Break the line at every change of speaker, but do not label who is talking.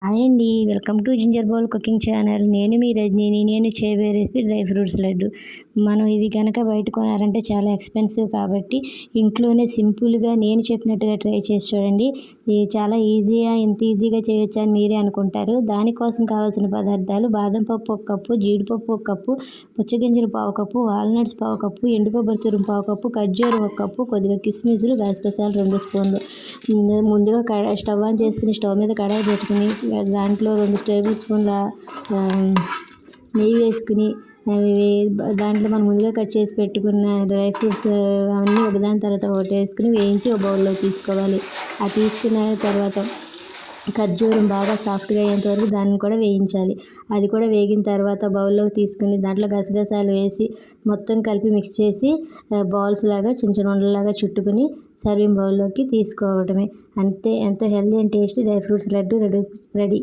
Hi అండి. Welcome to ginger bowl cooking channel. నేను మీ రజనీని. నేను చేయబోయే రెసిపీ డ్రై ఫ్రూట్స్ లడ్డు. మనం ఇది కనుక బయట కొనాలంటే చాలా ఎక్స్పెన్సివ్ కాబట్టి ఇంట్లోనే సింపుల్గా నేను చెప్పినట్టుగా ట్రై చేసి చూడండి. ఇది చాలా ఇంత ఈజీగా చేయొచ్చా అని మీరే అనుకుంటారు. దానికోసం కావాల్సిన పదార్థాలు: బాదం పప్పు 1 కప్పు, జీడిపప్పు 1 కప్పు, పుచ్చగింజలు 1/2 కప్పు, వాల్నట్స్ 1/2 కప్పు, ఎండు కొబ్బరి తురుము 1/2 కప్పు, ఖర్జూరం 1 కప్పు, కొద్దిగా కిస్మిస్లు, గసగసాలు 2 స్పూన్లు. ముందుగా స్టవ్ ఆన్ చేసుకుని స్టవ్ మీద కడాయి పెట్టుకుని దాంట్లో 2 టేబుల్ స్పూన్ల నెయ్యి వేసుకుని దాంట్లో మనం ముందుగా కట్ చేసి పెట్టుకున్న డ్రై ఫ్రూట్స్ అవన్నీ ఒకదాని తర్వాత ఒకటి వేసుకుని వేయించి ఒక బౌల్లో తీసుకోవాలి. ఆ తీసుకున్న తర్వాత ఖర్జూరం బాగా సాఫ్ట్గా అయ్యేంత వరకు దాన్ని కూడా వేయించాలి. అది కూడా వేగిన తర్వాత బౌల్లోకి తీసుకుని దాంట్లో గసగసాలు వేసి మొత్తం కలిపి మిక్స్ చేసి బాల్స్ లాగా చిన్న చిన్న ఉండలాగా చుట్టుకుని సర్వింగ్ బౌల్లోకి తీసుకోవడమే. అంతే, ఎంతో healthy and tasty dry fruits laddu ready.